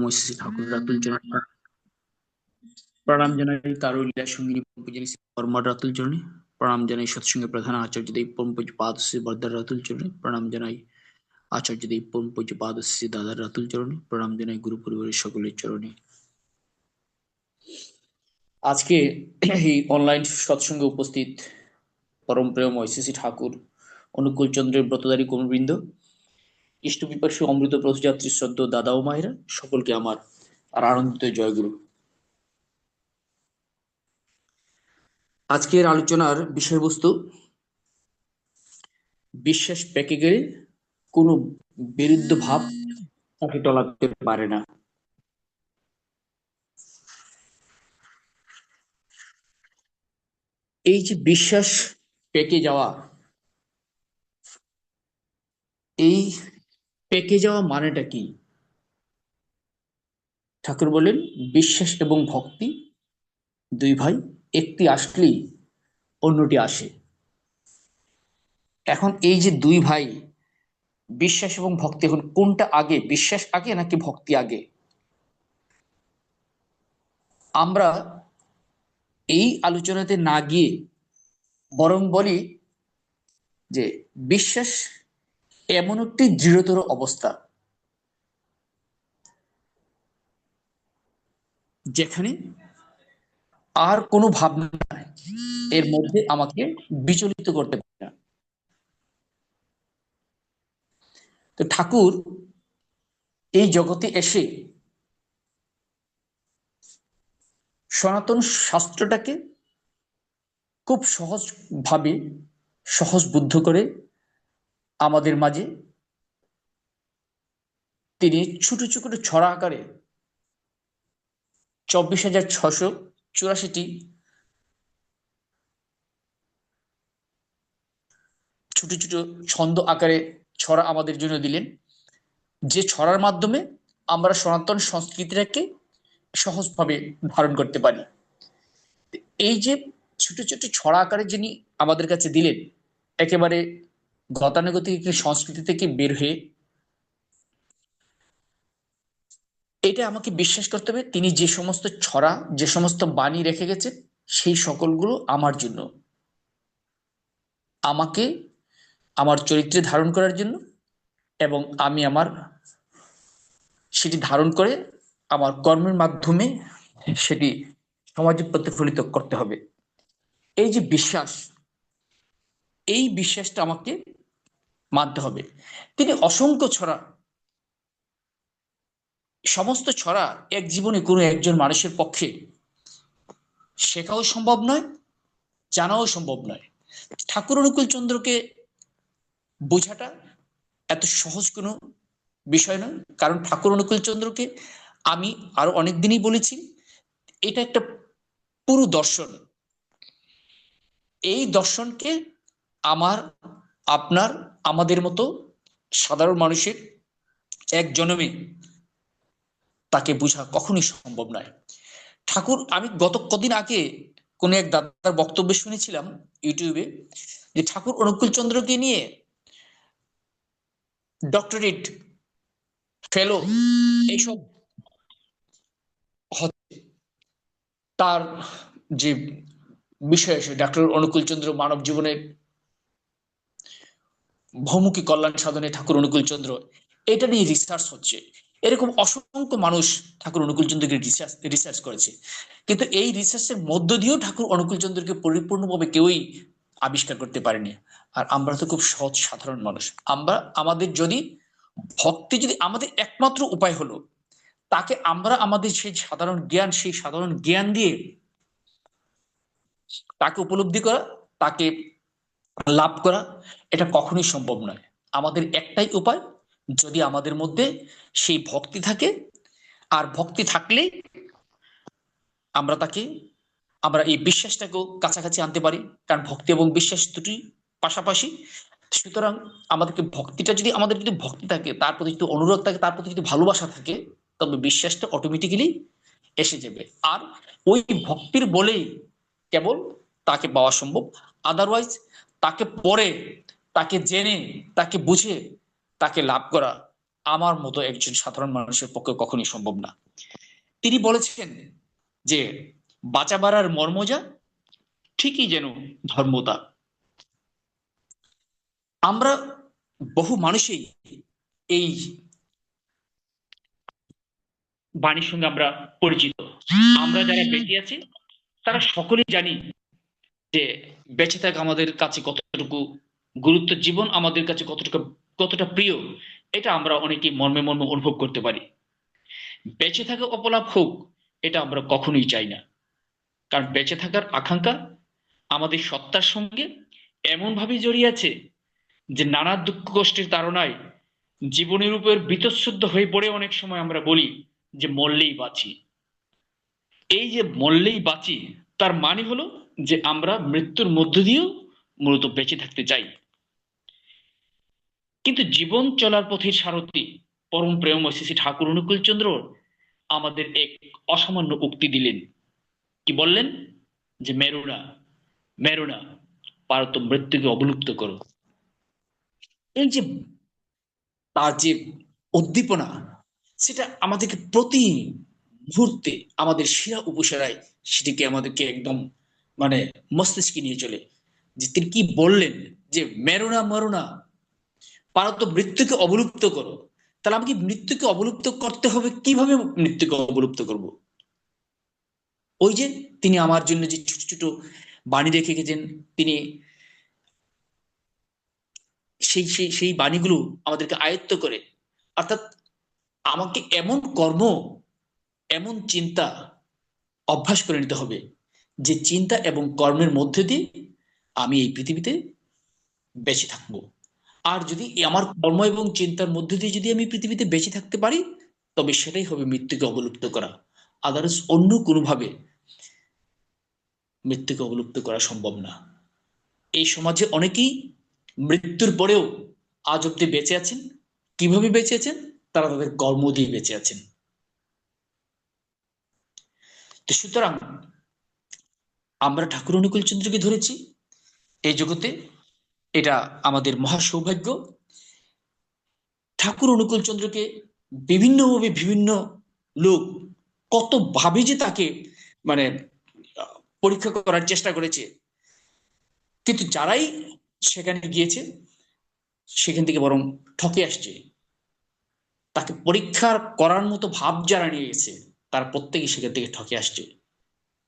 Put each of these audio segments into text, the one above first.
মৈশী ঠাকুর রাতুল চরণী প্রণাম জানাই কারুলিয়া সঙ্গিনী পূজনী পরমার রাতুল চরণী প্রণাম জানাই সৎসঙ্গে প্রধান আচার্যদেব পরম পূজ্য পাদশ্রী বরদার রাতুল চরণী প্রণাম জানাই আচার্যদেব পরম পূজ্য পাদশ্রী দাদার রাতুল চরণী প্রণাম জানাই গুরু পরিবারের সকলের চরণে। আজকে এই অনলাইন সৎসঙ্গে উপস্থিত পরম প্রিয় মৈশী ঠাকুর অনুকূল চন্দ্রের ব্রতধারী কর্মবৃন্দ, ইষ্টবিপাসী অমৃত প্রথযাত্রী শ্রদ্ধ দাদা ও মায়েরা, সকলকে আমার আর আনন্দিত জয়গুরু। আজকের আলোচনার বিষয়বস্তু, বিশ্বাস পেকে গেলে কোনো বিরুদ্ধ ভাব তাকে টলাতে পারে না। এই যে বিশ্বাস পেকে যাওয়া, এই পেকে যাওয়া মানেটা কি? ঠাকুর বলেন বিশ্বাস এবং ভক্তি দুই ভাই, একটি আসলেই অন্যটি আসে। এখন এই যে দুই ভাই বিশ্বাস এবং ভক্তি, এখন কোনটা আগে? বিশ্বাস আগে নাকি ভক্তি আগে? আমরা এই আলোচনাতে না গিয়ে বরং বলি যে বিশ্বাস এমন একটি দৃঢ়তর অবস্থা যেখানে আর কোনো ভাবনা এর মধ্যে আমাকে বিচলিত করতে পারে না। তো ঠাকুর এই জগতে এসে সনাতন শাস্ত্রটাকে খুব সহজভাবে সহজ বুদ্ধ করে আমাদের মাঝে তিনি ছোট ছোট ছড়া আকারে 24,684টি ছোট ছোট ছন্দ আকারে ছড়া আমাদের জন্য দিলেন, যে ছড়ার মাধ্যমে আমরা সনাতন সংস্কৃতিটাকে সহজভাবে ধারণ করতে পারি। এই যে ছোট ছোট ছড়া আকারে যিনি আমাদের কাছে দিলেন, একেবারে গতানুগতিক সংস্কৃতি থেকে বের হয়ে, এটা আমাকে বিশ্বাস করতে হবে তিনি যে সমস্ত ছড়া, যে সমস্ত বাণী রেখে গেছেন, সেই সকলগুলো আমার জন্য, আমাকে আমার চরিত্রে ধারণ করার জন্য, এবং আমি আমার সেটি ধারণ করে আমার কর্মের মাধ্যমে সেটি সমাজে প্রতিফলিত করতে হবে। এই যে বিশ্বাস, এই বিশ্বাসটা আমাকে মানতে হবে। তিনি অসংখ্য ছড়া, সমস্ত ছড়া এক জীবনে কোনো একজন মানুষের পক্ষে শেখাও সম্ভব নয়, জানাও সম্ভব নয়। ঠাকুর অনুকূল চন্দ্রকে বোঝাটা এত সহজ কোনো বিষয় নয়, কারণ ঠাকুর অনুকূল চন্দ্রকে আমি আরো অনেকদিনই বলেছি, এটা একটা পুরো দর্শন। এই দর্শনকে আমার, আপনার, আমাদের মতো সাধারণ মানুষের এক জন্মে তাকে বোঝা কখনোই সম্ভব নয়। ঠাকুর, আমি গত কদিন আগে কোন এক দাদার বক্তব্য শুনেছিলাম ইউটিউবে, যে ঠাকুর অনুকূল চন্দ্রকে নিয়ে ডক্টরেট, ফেলো এইসব হচ্ছে। তার যে বিষয় আছে, ডক্টর অনুকূল চন্দ্র মানব জীবনের বহুমুখী কল্যাণ সাধনে ঠাকুর অনুকূল চন্দ্র, এটা নিয়ে রিসার্চ হচ্ছে। এরকম অসংখ্য মানুষ ঠাকুর অনুকূল চন্দ্রকে রিসার্চ করেছে, কিন্তু এই রিসার্চের মধ্য দিয়েও ঠাকুর অনুকূল চন্দ্রকে পরিপূর্ণভাবে কেউই আবিষ্কার করতে পারেনি। আর আমরা তো খুব সহজ সাধারণ মানুষ, আমরা আমাদের যদি ভক্তি, যদি আমাদের একমাত্র উপায় হলো তাকে আমরা আমাদের সেই সাধারণ জ্ঞান, সেই সাধারণ জ্ঞান দিয়ে তাকে উপলব্ধি করা, তাকে লাভ করা, এটা কখনোই সম্ভব নয়। আমাদের একটাই উপায়, যদি আমাদের মধ্যে সেই ভক্তি থাকে, আর ভক্তি থাকলে আমরা এই বিশ্বাসটাকেও কাছাকাছি আনতে পারি, কারণ ভক্তি এবং বিশ্বাস দুটি পাশাপাশি। সুতরাং আমাদেরকে ভক্তিটা, যদি আমাদের যদি ভক্তি থাকে, তার প্রতি যদি অনুরাগ থাকে, তার প্রতি যদি ভালোবাসা থাকে, তবে বিশ্বাসটা অটোমেটিক্যালি এসে যাবে। আর ওই ভক্তির বলেই কেবল তাকে পাওয়া সম্ভব। আদারওয়াইজ তাকে পড়ে, তাকে জেনে, তাকে বুঝে, তাকে লাভ করা আমার মতো একজন সাধারণ মানুষের পক্ষে কখনোই সম্ভব না। তিনি বলেছেন যে বাঁচা বাড়ার মর্মজা ঠিকই যেন ধর্মতা। আমরা বহু মানুষই এই বাণীর সঙ্গে আমরা পরিচিত। আমরা যারা বেঁচে আছি তারা সকলেই জানি যে বেঁচে থাকা আমাদের কাছে কতটুকু গুরুত্ব, জীবন আমাদের কাছে কতটা প্রিয়, এটা আমরা অনেকেই মর্মে মর্মে অনুভব করতে পারি। বেঁচে থাকা অপলাপ হোক, এটা আমরা কখনোই চাই না। কারণ বেঁচে থাকার আকাঙ্ক্ষা আমাদের সত্তার সঙ্গে এমন ভাবে জড়িয়ে আছে যে নানা দুঃখ কষ্টের তাড়নায় জীবনের উপর বীতশ্রদ্ধ হয়ে পড়ে অনেক সময় আমরা বলি যে মরলেই বাঁচি। এই যে মরলেই বাঁচি, তার মানে হলো যে আমরা মৃত্যুর মধ্য দিয়েও মূলত বেঁচে থাকতে চাই। কিন্তু জীবন চলার পথের সারথি পরম প্রেমময় শ্রী শ্রী ঠাকুর অনুকূল চন্দ্র আমাদের এক অসামান্য উক্তি দিলেন। কি বললেন? যে মেরুনা, মেরুনা, পারত মৃত্যুকে অবলুপ্ত করো। এই যে তার যে উদ্দীপনা, সেটা আমাদেরকে প্রতি মুহূর্তে আমাদের শিরা উপশিরায় সেটিকে আমাদেরকে একদম মানে মস্তিষ্কে নিয়ে চলে। যে তিনি কি বললেন যে মেরুনা মরুনা, পারত মৃত্যুকে অবলুপ্ত করো। তাহলে আমাকে মৃত্যুকে অবলুপ্ত করতে হবে, কিভাবে মৃত্যুকে অবলুপ্ত করব? ওই যে তিনি আমার জন্য যে ছোট ছোট বাণী রেখে গেছেন, তিনি সেই সেই সেই বাণীগুলো আমাদেরকে আয়ত্ত করে, অর্থাৎ আমাকে এমন কর্ম, এমন চিন্তা অভ্যাস করে নিতে হবে যে চিন্তা এবং কর্মের মধ্যে দিয়ে আমি এই পৃথিবীতে বেঁচে থাকবো। আর যদি আমার কর্ম এবং চিন্তার মধ্যে দিয়ে যদি আমি পৃথিবীতে বেঁচে থাকতে পারি, তবে সেটাই হবে মৃত্যুকে অবলুপ্ত করা। আদারস অন্য কোনোভাবে মৃত্যুকে অবলুপ্ত করা সম্ভব না। এই সমাজে অনেকেই মৃত্যুর পরেও আজ অব্দি বেঁচে আছেন। কিভাবে বেঁচে আছেন? তারা তাদের কর্ম দিয়ে বেঁচে আছেন। তো সুতরাং আমরা ঠাকুর অনুকূল চন্দ্রকে ধরেছি এই জগতে, এটা আমাদের মহা সৌভাগ্য। ঠাকুর অনুকূল চন্দ্রকে বিভিন্নভাবে বিভিন্ন লোক কত ভাবে যে তাকে মানে পরীক্ষা করার চেষ্টা করেছে, কিন্তু যারাই সেখানে গিয়েছে সেখান থেকে বরং ঠকে আসছে। তাকে পরীক্ষা করার মতো ভাব যারা নিয়ে গেছে তার প্রত্যেকেই সেখান থেকে ঠকে আসছে।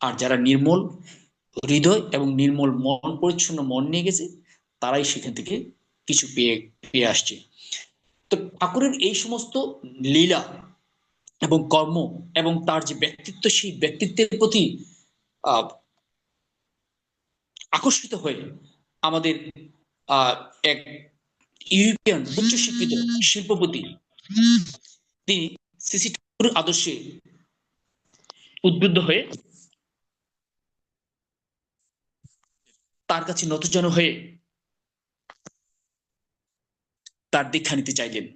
আর যারা নির্মল হৃদয় এবং নির্মল মন, পরিচ্ছন্ন মন নিয়ে গেছে, তারাই সেখান থেকে কিছু পেয়ে পেয়ে আসছে। তো ঠাকুরের এই সমস্ত লীলা এবং কর্ম এবং তার যে ব্যক্তিত্ব, সেই ব্যক্তিত্বের প্রতি আহ আকর্ষিত হয়ে আমাদের এক ইউরোপিয়ান উচ্চশিক্ষিত শিল্পপতি, তিনি শ্রী শ্রী ঠাকুরের আদর্শে উদ্বুদ্ধ হয়ে তার কাছে নতজানু হয়ে তার দীক্ষা নিতে চাইলেন।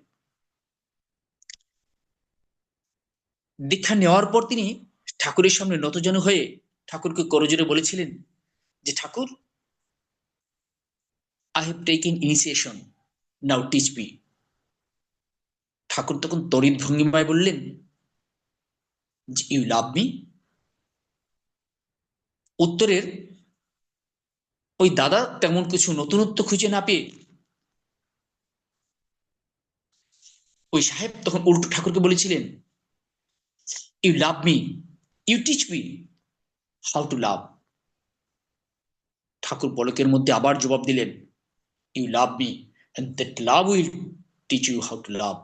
দীক্ষা নেওয়ার পর তিনি ঠাকুরের সামনে নতজানু হয়ে ঠাকুরকে করজোরে বলেছিলেন যে Thakur, I have taken initiation, now teach me. Thakur তখন তড়িৎ ভঙ্গিমায় বললেন যে ইউ লাভ মি। উত্তরের ওই দাদা তেমন কিছু নতুনত্ব খুঁজে না পেয়ে ওই সাহেব তখন উল্টো ঠাকুরকে বলেছিলেন, you love me, you teach me how to love. Thakur পলকের মধ্যে আবার জবাব দিলেন, you love me and that love will teach you how to love.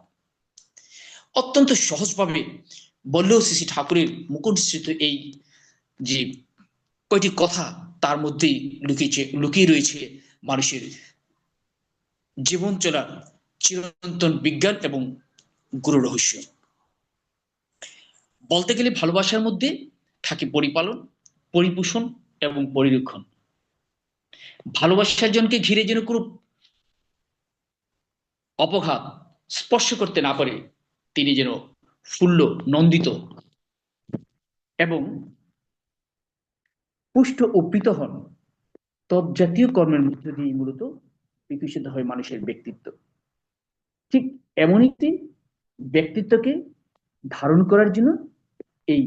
অত্যন্ত সহজভাবে বললেও শ্রী শ্রী ঠাকুরের মুকুটসৃত এই যে কয়টি কথা, তার মধ্যেই লুকিয়ে রয়েছে মানুষের জীবন চলার চিরন্তন বিজ্ঞান এবং গুরু রহস্য। বলতে গেলে ভালোবাসার মধ্যে থাকে পরিপালন, পরিপোষণ এবং পরিরক্ষণ। ভালোবাসার জনকে ঘিরে যেন কোনো অপঘাত স্পর্শ করতে না পারে, তিনি যেন ফুল্ল নন্দিত এবং পুষ্ট ও প্রীত হন। তৎজাতীয় কর্মের মধ্য দিয়ে মূলত বিকশিত হয় মানুষের ব্যক্তিত্ব। ঠিক এমন একটি ব্যক্তিত্বকে ধারণ করার জন্য এই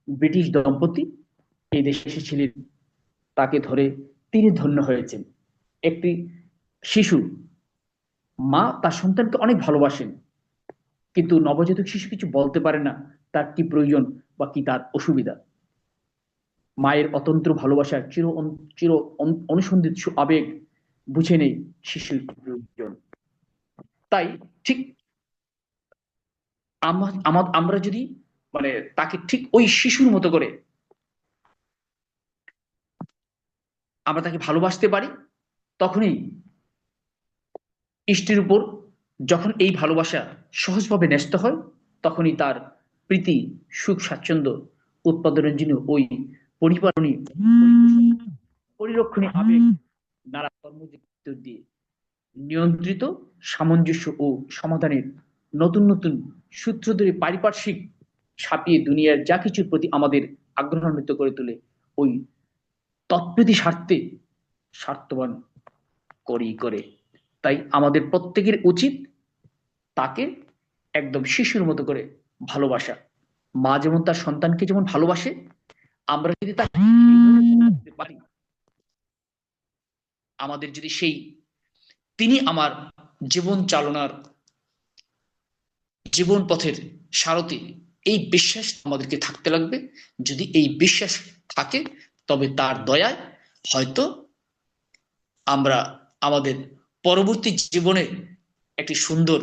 ব্রিটিশ দম্পতি এই দেশে এসেছিলেন, তাকে ধরে তিনি ধন্য হয়েছেন। একটি শিশু, মা তার সন্তানকে অনেক ভালোবাসেন, কিন্তু নবজাতক শিশু কিছু বলতে পারে না তার কি প্রয়োজন বা কি তার অসুবিধা। মায়ের অতন্ত্র ভালোবাসার চির অনুসন্ধিত আবেগ বুঝে নেই শিশুর প্রয়োজন। তাই ঠিক আমরা যদি মানে তাকে ঠিক ওই শিশুর মতো করে আমরা তাকে ভালোবাসতে পারি, তখনই ইষ্টের উপর যখন এই ভালোবাসা সহজভাবে ন্যস্ত হয়, তখনই তার প্রীতি, সুখ, স্বাচ্ছন্দ্য উৎপাদনের জন্য ওই পরিপালনী পরিরক্ষণী আবেগ নানা কর্মযুক্ত দিয়ে নিয়ন্ত্রিত সামঞ্জস্য ও সমাধানের নতুন নতুন সূত্র ধরে পারিপার্শ্বিক ছাপিয়ে দুনিয়ার যা কিছুর প্রতি আমাদের আগ্রহান্বিত করে তোলে, ওই তৎপ্রীতি স্বার্থে স্বার্থবান করেই করে। তাই আমাদের প্রত্যেকের উচিত তাকে একদম শিশুর মতো করে ভালোবাসা। মা যেমন তার সন্তানকে যেমন ভালোবাসে, আমরা যদি তাকে পারি, আমাদের যদি সেই তিনি আমার জীবন চালনার জীবন পথের সারথি, এই বিশ্বাস আমাদেরকে থাকতে লাগবে। যদি এই বিশ্বাস থাকে, তবে তার দয়ায় হয়তো আমরা আমাদের পরবর্তী জীবনে একটি সুন্দর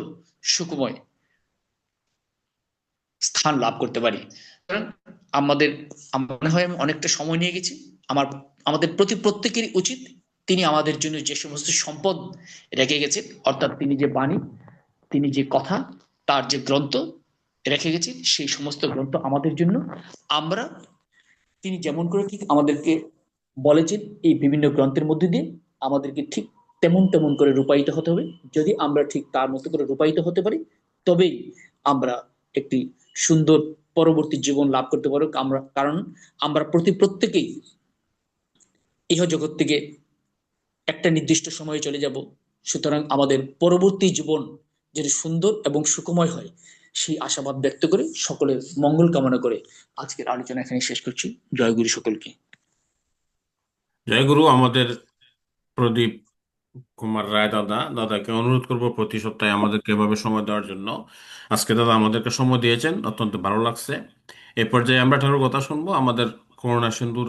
সুখময় স্থান লাভ করতে পারি। আমাদের মনে হয় আমি অনেকটা সময় নিয়ে গেছি। আমাদের প্রতি প্রত্যেকেরই উচিত তিনি আমাদের জন্য যে সমস্ত সম্পদ রেখে গেছেন, অর্থাৎ তিনি যে বাণী, তিনি যে কথা, তার যে গ্রন্থ রেখে গেছেন, সেই সমস্ত গ্রন্থ আমাদের জন্য আমরা তিনি যেমন করে ঠিক আমাদেরকে বলেছেন এই বিভিন্ন গ্রন্থের মধ্যে দিয়ে আমাদেরকে ঠিক তেমন তেমন করে রূপায়িত হতে হবে। যদি আমরা ঠিক তার মতো করে রূপায়িত হতে পারি, তবেই আমরা একটি সুন্দর পরবর্তী জীবন লাভ করতে পারবো। কারণ আমরা প্রত্যেকেই ইহ জগৎ থেকে একটা নির্দিষ্ট সময়ে চলে যাব। সুতরাং আমাদের পরবর্তী জীবন যদি সুন্দর এবং সুখময় হয়, সেই আশাবাদ ব্যক্ত করে সকলের মঙ্গল কামনা করে আজকের আলোচনা এখানে শেষ করছি। জয় গুরু সকলকে। জয় গুরু। আমাদের প্রদীপ কুমার রায় দাদাকে অনুরোধ করব প্রতি সপ্তাহে আমাদেরকে এভাবে সময় দেওয়ার জন্য। আজকে দাদা আমাদেরকে সময় দিয়েছেন, অত্যন্ত ভালো লাগছে। এ পর্যায়ে আমরা ঠাকুর কথা শুনবো। আমাদের করুণা সিন্ধু